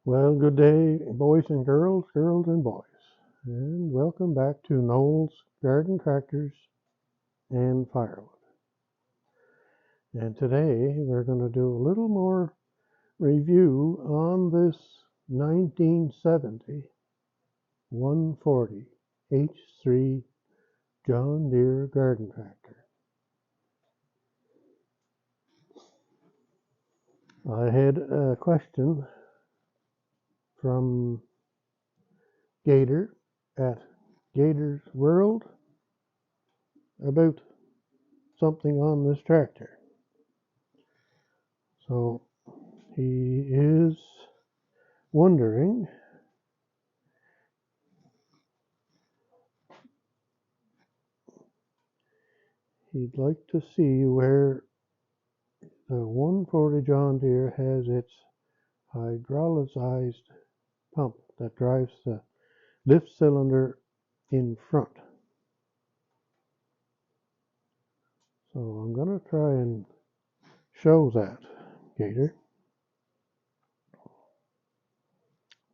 Well, good day, boys and girls, girls and boys, and welcome back to Noel's Garden Tractors and Firewood. And today we're going to do a little more review on this 1970 140 H3 John Deere garden tractor. I had a question from Gator at Gator's World about something on this tractor. So he is wondering he'd like to see where the 140 John Deere has its hydraulicized pump that drives the lift cylinder in front. So I'm going to try and show that, Gator.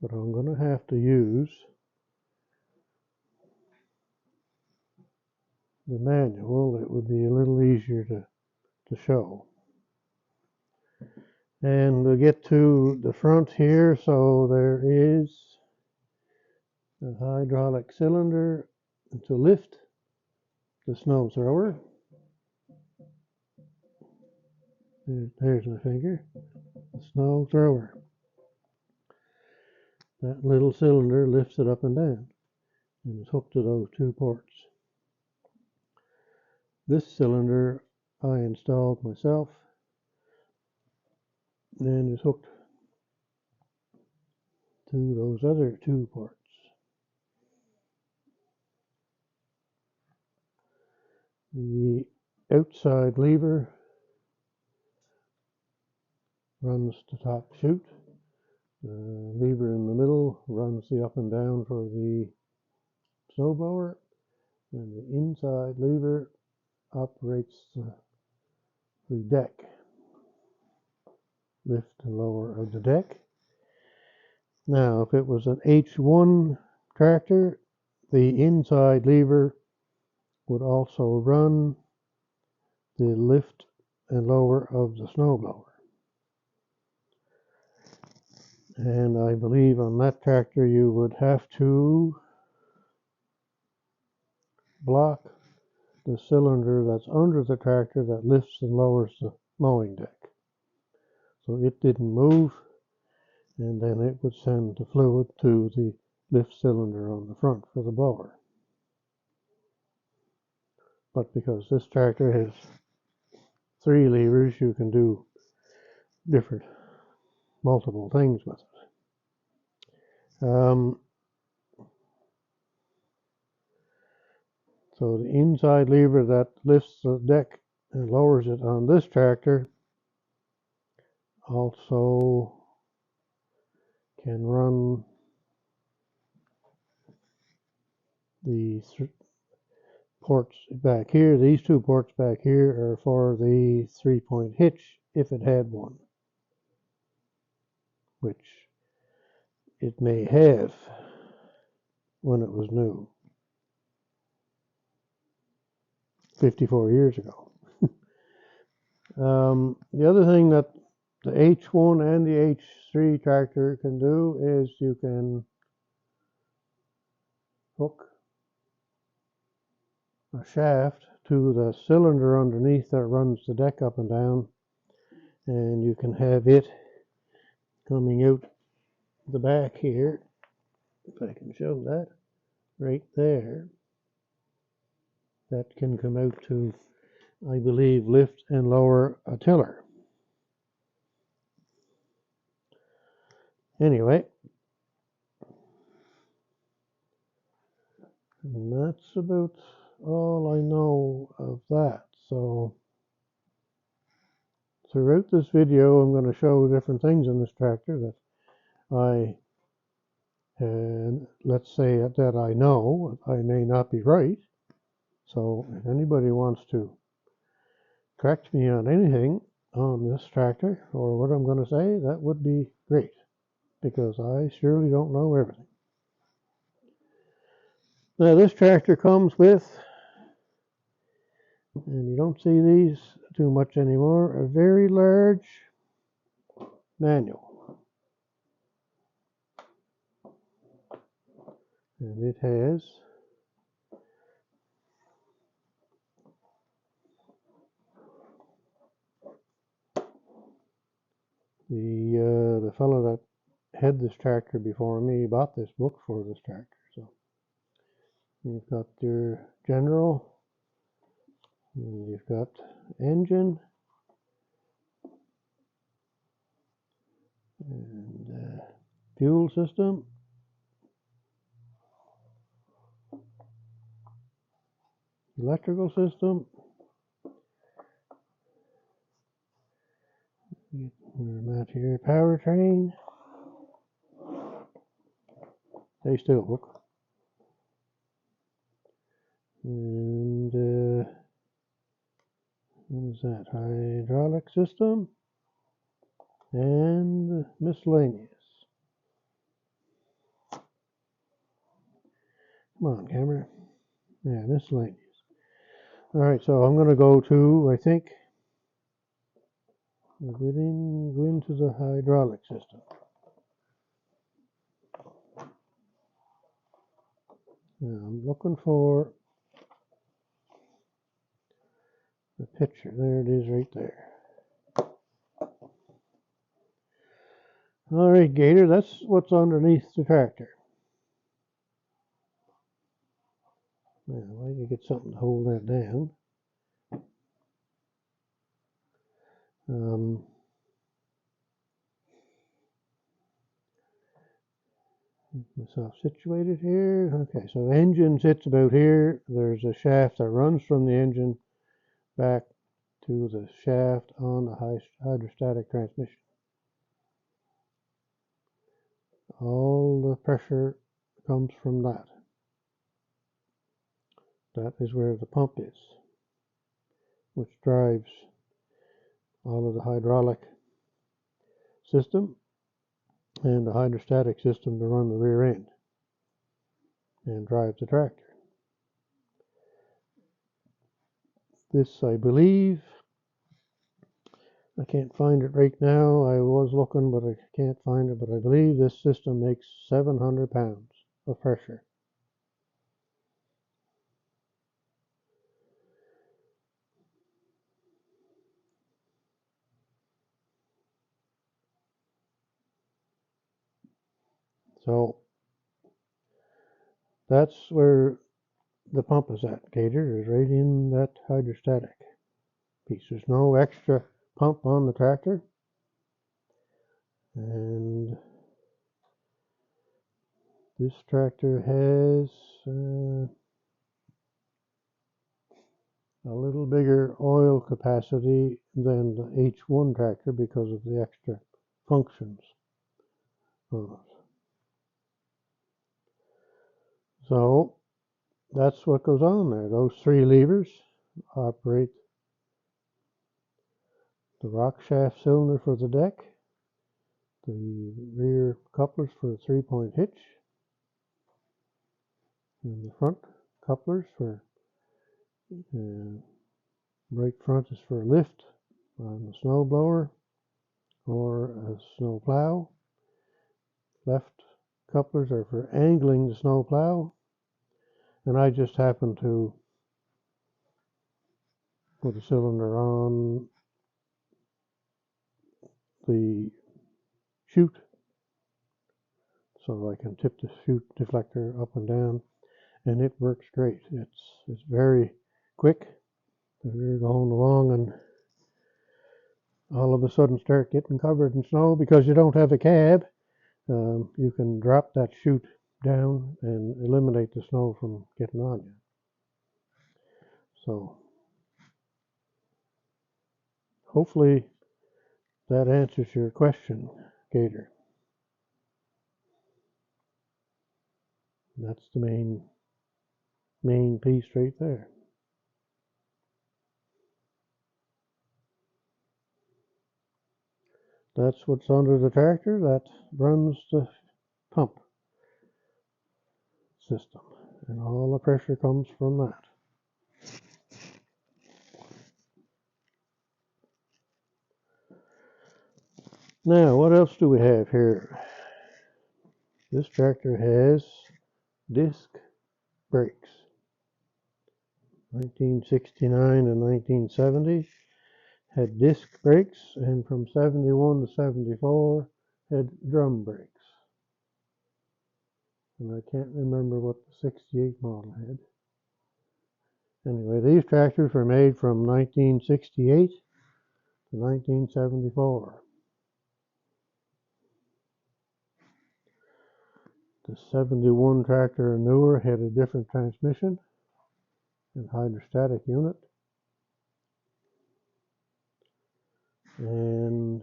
But I'm going to have to use the manual. It would be a little easier to show. And we'll get to the front here. So there is a hydraulic cylinder to lift the snow thrower. There's my finger, the snow thrower. That little cylinder lifts it up and down and is hooked to those two ports. This cylinder I installed myself and is hooked to those other two ports. The outside lever runs the top chute. The lever in the middle runs the up and down for the snowblower, and the inside lever operates the deck, lift and lower of the deck. Now, if it was an H1 tractor, the inside lever would also run the lift and lower of the snowblower. And I believe on that tractor you would have to block the cylinder that's under the tractor that lifts and lowers the mowing deck. So it didn't move, and then it would send the fluid to the lift cylinder on the front for the blower. But because this tractor has 3 levers, you can do different, multiple things with it. So the inside lever that lifts the deck and lowers it on this tractor also can run the ports back here. These 2 ports back here are for the 3-point hitch if it had one, which it may have when it was new 54 years ago. The other thing that the H1 and the H3 tractor can do is you can hook a shaft to the cylinder underneath that runs the deck up and down, and you can have it coming out the back here, if I can show that, right there. That can come out to, I believe, lift and lower a tiller. Anyway, and that's about all I know of that. So throughout this video, I'm going to show different things in this tractor that let's say that I know. I may not be right. So if anybody wants to correct me on anything on this tractor or what I'm going to say, that would be great. because I surely don't know everything. Now this tractor comes with, and you don't see these too much anymore, a very large manual. And it has the fellow that had this tractor before me bought this book for this tractor. So you've got your general, and you've got engine, and fuel system, electrical system, where I'm at here, powertrain. Stay still, book. And what is that? Hydraulic system and miscellaneous. Come on, camera. Yeah, miscellaneous. All right, so I'm going to go to, I think, go into the hydraulic system. Now I'm looking for the picture. There it is right there. All right, Gator, that's what's underneath the tractor. Now, I can get something to hold that down. Myself situated here. Okay, so the engine sits about here. There's a shaft that runs from the engine back to the shaft on the hydrostatic transmission. All the pressure comes from that. That is where the pump is, which drives all of the hydraulic system and the hydrostatic system to run the rear end and drive the tractor. This, I believe, I can't find it right now. I was looking, but I can't find it. But I believe this system makes 700 pounds of pressure. So that's where the pump is at, Gator, is right in that hydrostatic piece. There's no extra pump on the tractor. And this tractor has a little bigger oil capacity than the H1 tractor because of the extra functions on it. So that's what goes on there. Those three levers operate the rock shaft cylinder for the deck, the rear couplers for the 3-point hitch, and the front couplers for right front is for lift on the snow blower or a snow plow. Left couplers are for angling the snow plow, and I just happen to put a cylinder on the chute so I can tip the chute deflector up and down, and it works great. It's very quick. You're going along and all of a sudden start getting covered in snow because you don't have a cab. You can drop that chute down and eliminate the snow from getting on you. So hopefully that answers your question, Gator. That's the main piece right there. that's what's under the tractor that runs the pump system, and all the pressure comes from that. Now, what else do we have here? This tractor has disc brakes. 1969 and 1970 had disc brakes, and from 71 to 74 had drum brakes. And I can't remember what the 68 model had. Anyway, these tractors were made from 1968 to 1974. The 71 tractor and newer had a different transmission and hydrostatic unit. And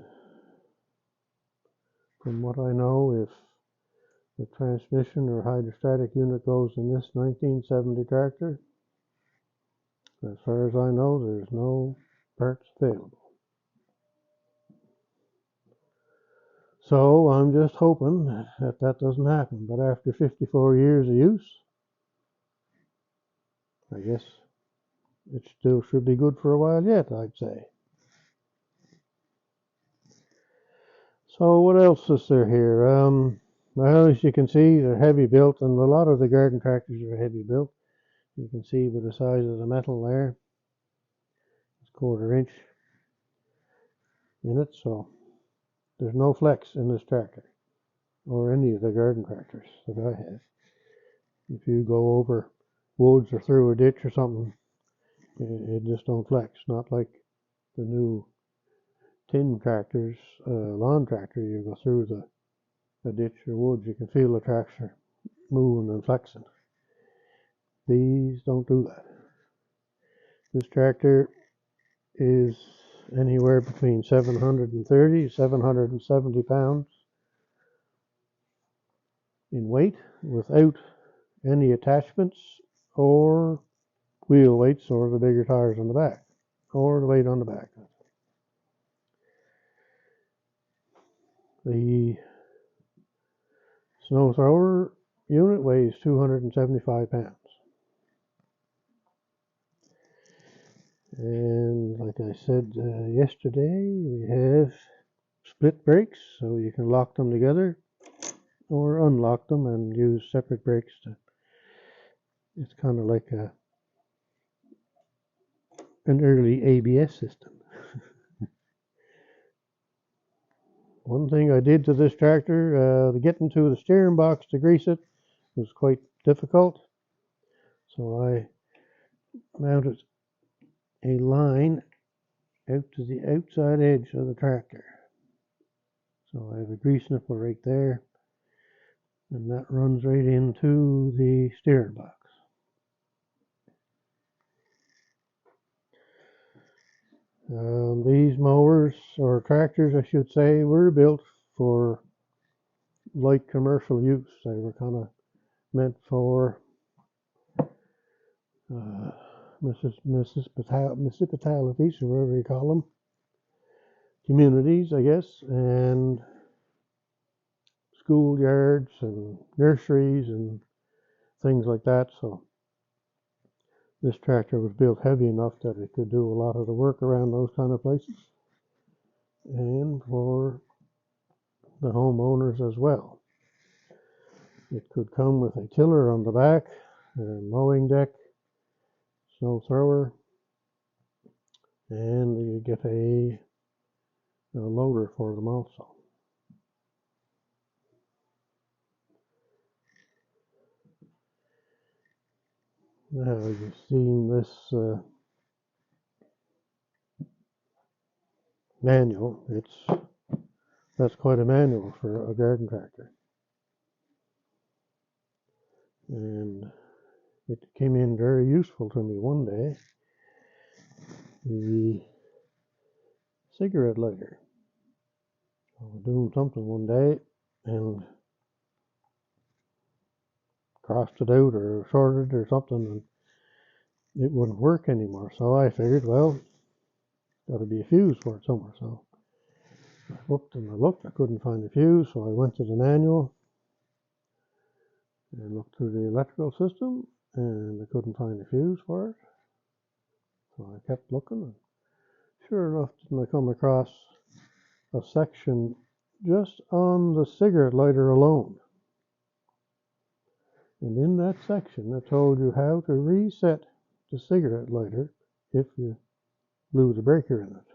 from what I know, if the transmission or hydrostatic unit goes in this 1970 tractor, as far as I know, there's no parts available. So I'm just hoping that that doesn't happen. But after 54 years of use, I guess it still should be good for a while yet, I'd say. So what else is there here? Well, as you can see, they're heavy built, and a lot of the garden tractors are heavy built. You can see by the size of the metal there, it's 1/4 inch in it, so there's no flex in this tractor, or any of the garden tractors that I have. If you go over woods or through a ditch or something, it just don't flex. Not like the new tin tractors, lawn tractor. You go through the ditch or woods, you can feel the tractor moving and flexing. These don't do that. This tractor is anywhere between 730 to 770 pounds in weight, without any attachments or wheel weights or the bigger tires on the back, or the weight on the back. The snow thrower unit weighs 275 pounds. And like I said yesterday, we have split brakes, so you can lock them together or unlock them and use separate brakes. It's kind of like an early ABS system. One thing I did to this tractor, getting to the steering box to grease it was quite difficult. So I mounted a line out to the outside edge of the tractor. So I have a grease nipple right there, and that runs right into the steering box. These mowers, or tractors I should say, were built for light commercial use. They were kind of meant for municipalities, or whatever you call them, communities, I guess, and schoolyards and nurseries and things like that. So this tractor was built heavy enough that it could do a lot of the work around those kind of places, and for the homeowners as well. It could come with a tiller on the back, a mowing deck, snow thrower, and you get a loader for them also. Now you've seen this manual. That's quite a manual for a garden tractor, and it came in very useful to me one day. The cigarette lighter. I was doing something one day and crossed it out or shorted or something, and it wouldn't work anymore. So I figured, well, got to be a fuse for it somewhere. So I looked and I looked, I couldn't find the fuse, so I went to the manual and looked through the electrical system, and I couldn't find the fuse for it. So I kept looking, and sure enough, I come across a section just on the cigarette lighter alone. And in that section, it told you how to reset the cigarette lighter if you blew the breaker in it.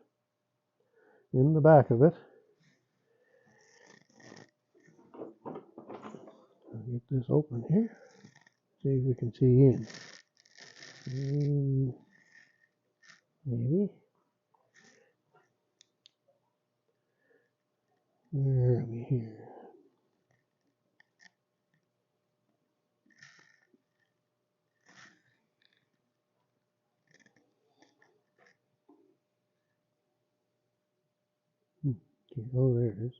In the back of it, I'll get this open here, see if we can see in. Maybe. Where are we here? Okay. Oh, there it is.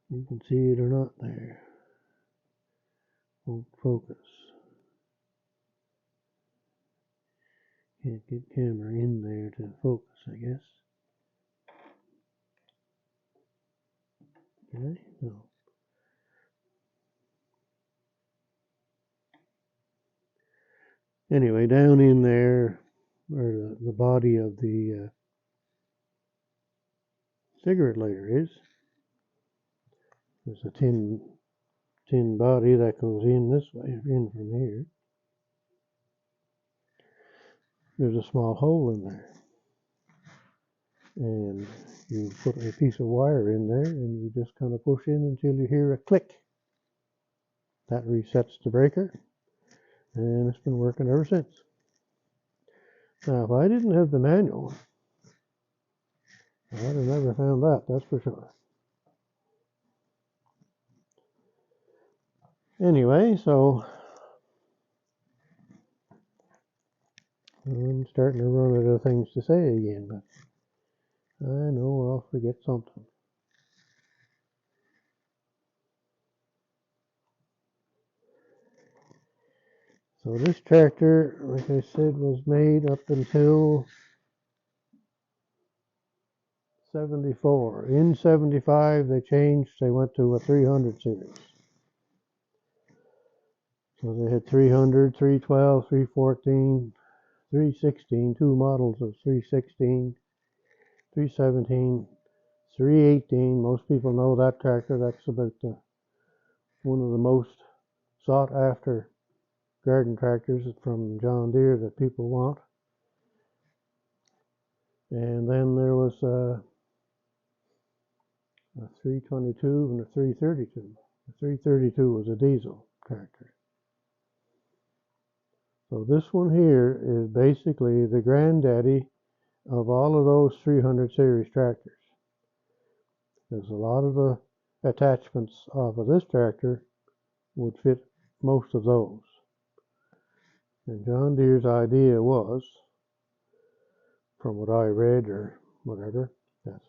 You can see it or not there. Won't focus. Can't get camera in there to focus, I guess. Okay, no. Anyway, down in there, where the body of the cigarette lighter is, there's a tin body that goes in this way, in from here. There's a small hole in there, and you put a piece of wire in there, and you just kind of push in until you hear a click. That resets the breaker, and it's been working ever since. Now, if I didn't have the manual, I'd have never found that, that's for sure. Anyway, so I'm starting to run out of things to say again, but I know I'll forget something. So this tractor, like I said, was made up until 74. In 75, they changed, they went to a 300 series. So they had 300, 312, 314, 316, two models of 316, 317, 318. Most people know that tractor. That's about one of the most sought after garden tractors from John Deere that people want. And then there was a 322 and a 332. The 332 was a diesel tractor. So this one here is basically the granddaddy of all of those 300 series tractors. There's a lot of the attachments off of this tractor would fit most of those. And John Deere's idea was, from what I read or whatever, that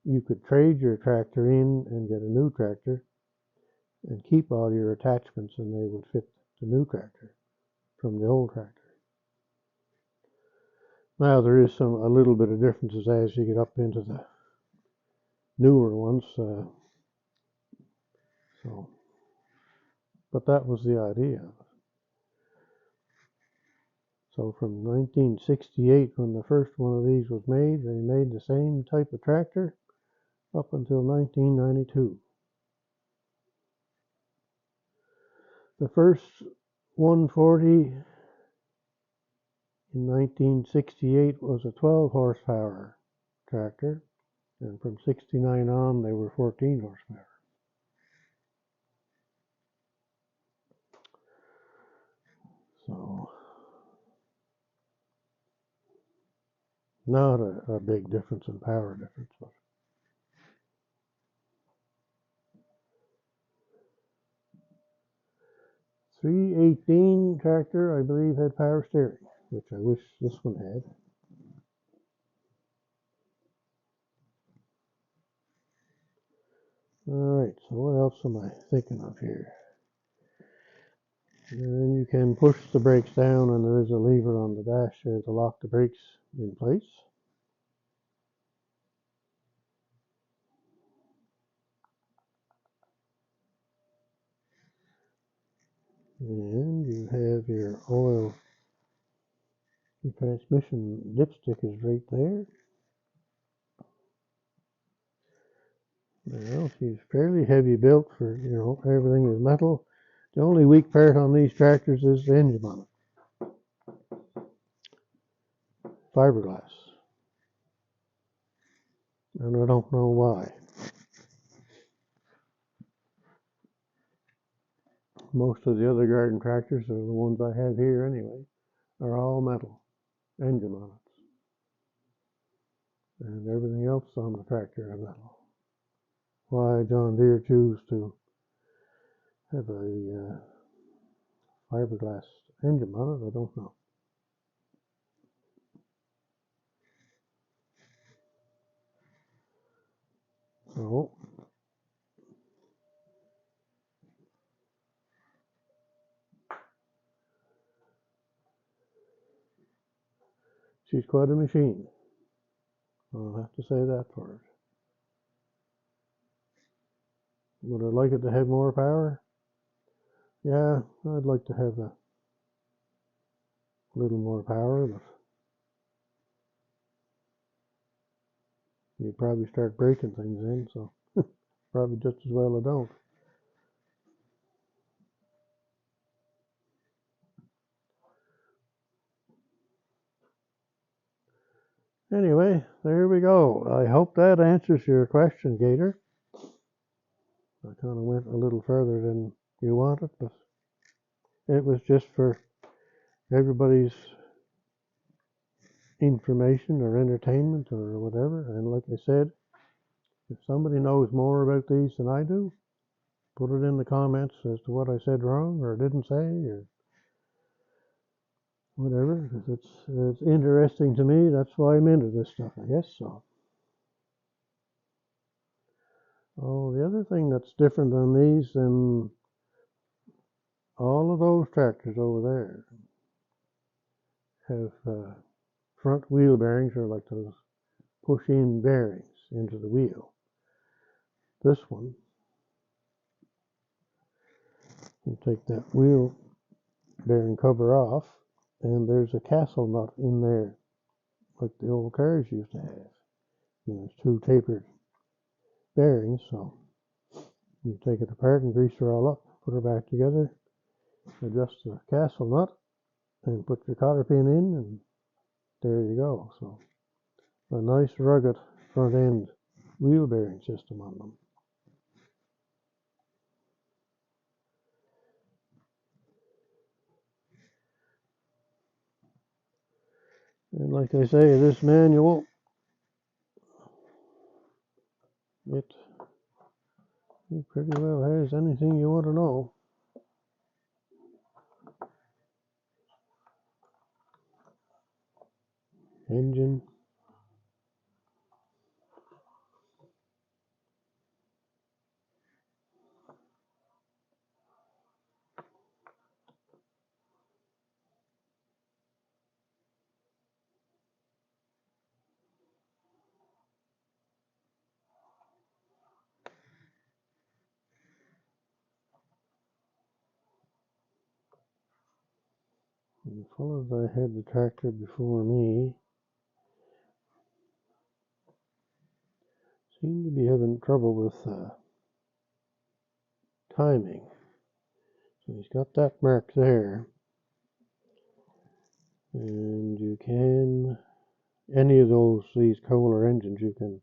you could trade your tractor in and get a new tractor and keep all your attachments, and they would fit the new tractor from the old tractor. Now there is a little bit of differences as you get up into the newer ones. But that was the idea. So from 1968, when the first one of these was made, they made the same type of tractor up until 1992. The first 140 in 1968 was a 12 horsepower tractor, and from 69 on they were 14 horsepower. So not a big difference in power difference, but 318 tractor, I believe, had power steering, which I wish this one had. Alright, so what else am I thinking of here? And you can push the brakes down, and there is a lever on the dash there to lock the brakes in place. And you have your oil, your transmission dipstick is right there. Well, she's fairly heavy built for, everything is metal. The only weak part on these tractors is the engine bonnet. Fiberglass. And I don't know why. Most of the other garden tractors, are the ones I have here anyway, are all metal engine bonnets. And everything else on the tractor is metal. Why John Deere choose to have a fiberglass engine bonnet, I don't know. So, she's quite a machine. I'll have to say that for it. Would I like it to have more power? Yeah, I'd like to have a little more power, but you'd probably start breaking things in, so probably just as well I don't. Anyway, there we go. I hope that answers your question, Gator. I kind of went a little further than you wanted, but it was just for everybody's information or entertainment or whatever. And like I said, if somebody knows more about these than I do, put it in the comments as to what I said wrong or didn't say or whatever. Because it's interesting to me. That's why I'm into this stuff, I guess. So, oh, the other thing that's different on these than all of those tractors over there have front wheel bearings, or like those push-in bearings into the wheel. This one, you take that wheel bearing cover off, and there's a castle nut in there, like the old cars used to have. And there's two tapered bearings, so you take it apart and grease her all up, put her back together, adjust the castle nut, and put your cotter pin in, and there you go. So a nice rugged front end wheel bearing system on them. And like I say, this manual, it pretty well has anything you want to know. Engine, the fellows I had the tractor before me seem to be having trouble with timing. So he's got that mark there. And you can, any of these Kohler engines, you can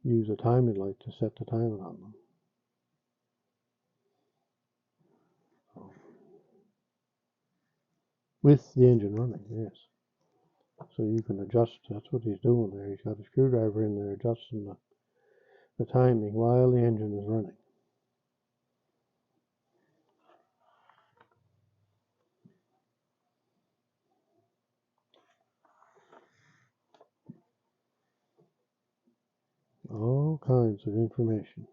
use a timing light to set the timing on them. So, with the engine running, yes. So you can adjust, that's what he's doing there. He's got a screwdriver in there adjusting the timing while the engine is running. All kinds of information.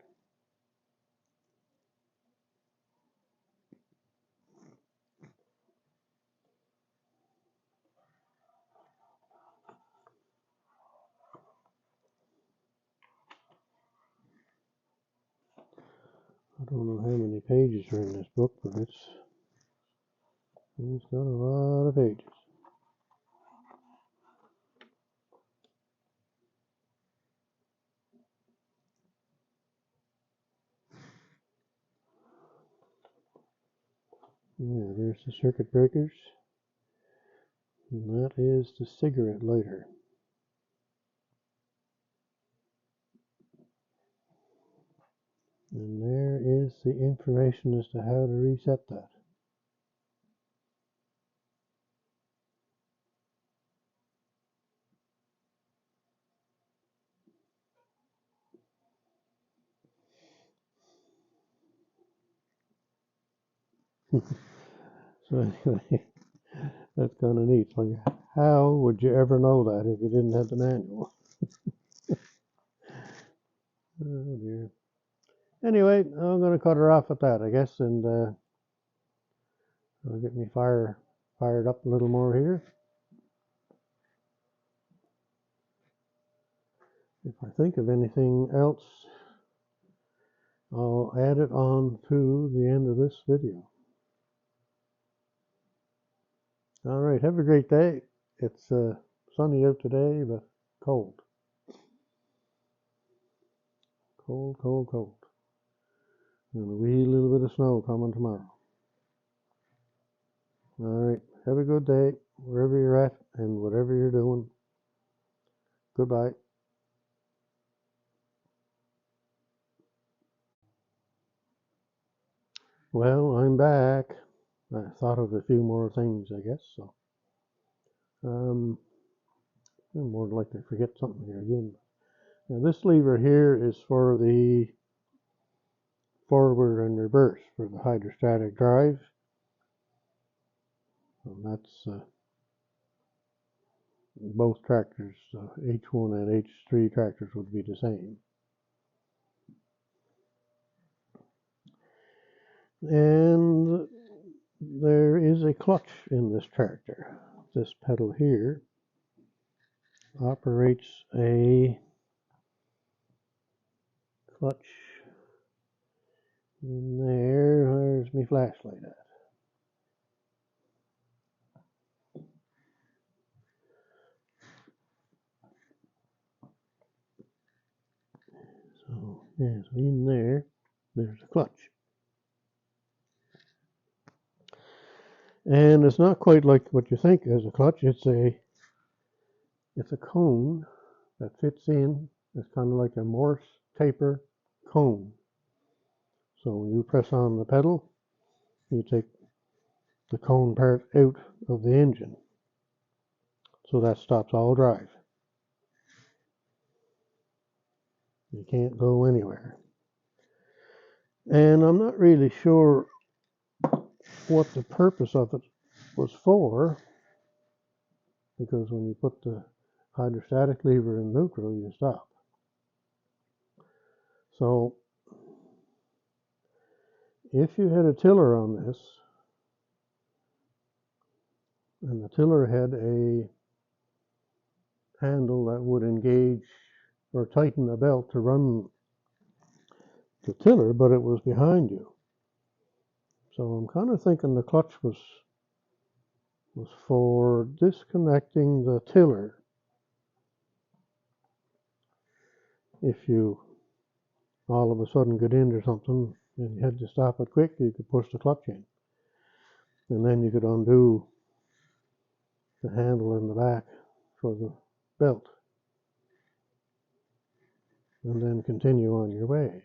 I don't know how many pages are in this book, but it's got a lot of pages. Yeah, there's the circuit breakers. And that is the cigarette lighter. And there is the information as to how to reset that. So anyway, that's kind of neat. Like, how would you ever know that if you didn't have the manual? Oh dear. Anyway, I'm going to cut her off at that, I guess, and I'll get me fired up a little more here. If I think of anything else, I'll add it on to the end of this video. All right, have a great day. It's sunny out today, but cold. Cold, cold, cold. And a wee little bit of snow coming tomorrow. All right, have a good day wherever you're at and whatever you're doing. Goodbye. Well, I'm back. I thought of a few more things, I guess. So, I'm more likely to forget something here again. Now, this lever here is for the forward and reverse for the hydrostatic drive. And that's both tractors, H1 and H3 tractors would be the same. And there is a clutch in this tractor. This pedal here operates a clutch in there. Where's my flashlight at? So, yeah, so in there's a clutch. And it's not quite like what you think as a clutch. It's a cone that fits in. It's kind of like a Morse taper cone. So when you press on the pedal, you take the cone part out of the engine. So that stops all drive. You can't go anywhere. And I'm not really sure what the purpose of it was for, because when you put the hydrostatic lever in neutral, you stop. So if you had a tiller on this, and the tiller had a handle that would engage or tighten the belt to run the tiller, but it was behind you. So I'm kind of thinking the clutch was for disconnecting the tiller. If you all of a sudden get into something and you had to stop it quick, you could push the clutch in. And then you could undo the handle in the back for the belt. And then continue on your way.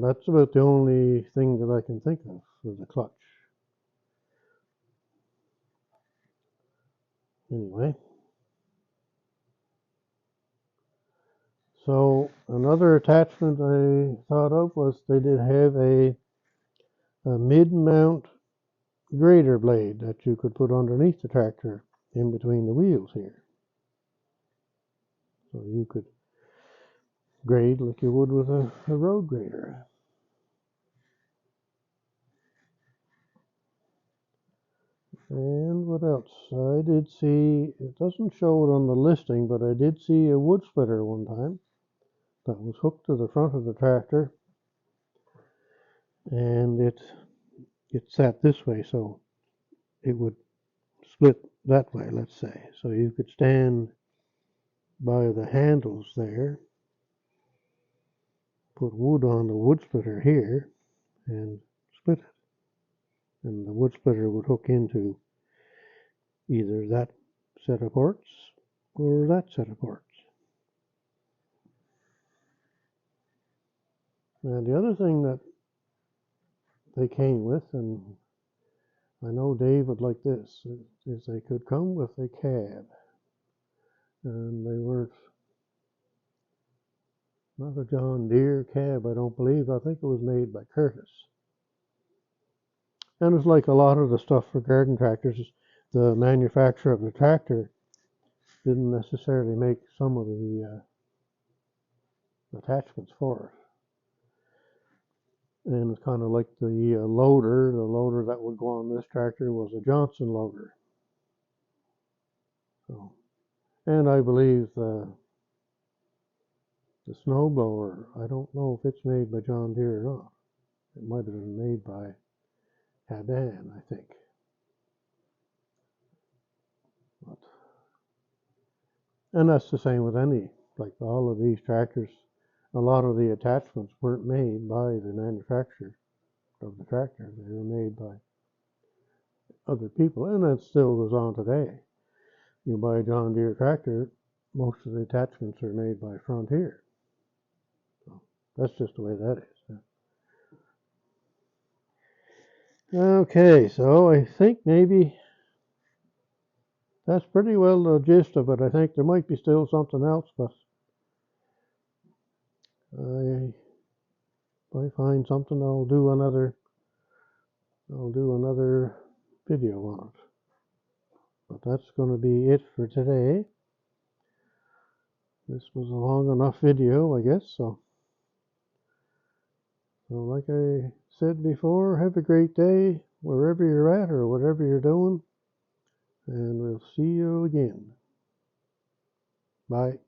That's about the only thing that I can think of for the clutch. Anyway. So another attachment I thought of was they did have a mid-mount grader blade that you could put underneath the tractor in between the wheels here. So you could grade like you would with a road grader. And what else? I did see, it doesn't show it on the listing, but I did see a wood splitter one time that was hooked to the front of the tractor, and it sat this way, so it would split that way, let's say. So you could stand by the handles there, put wood on the wood splitter here, and split it. And the wood splitter would hook into either that set of ports or that set of ports. And the other thing that they came with, and I know Dave would like this, is they could come with a cab. And they weren't, not a John Deere cab, I don't believe. I think it was made by Curtis. And it's like a lot of the stuff for garden tractors, the manufacturer of the tractor didn't necessarily make some of the attachments for it. And it's kind of like the loader. The loader that would go on this tractor was a Johnson loader. So, and I believe the snowblower, I don't know if it's made by John Deere or not. It might have been made by Haban, I think. But, and that's the same with any, like all of these tractors. A lot of the attachments weren't made by the manufacturer of the tractor. They were made by other people, and that still goes on today. You buy a John Deere tractor, most of the attachments are made by Frontier. So that's just the way that is. Okay, so I think maybe that's pretty well the gist of it. I think there might be still something else, but if I find something, I'll do another video on it. But that's going to be it for today. This was a long enough video, I guess. So like I said before, have a great day wherever you're at or whatever you're doing. And we'll see you again. Bye.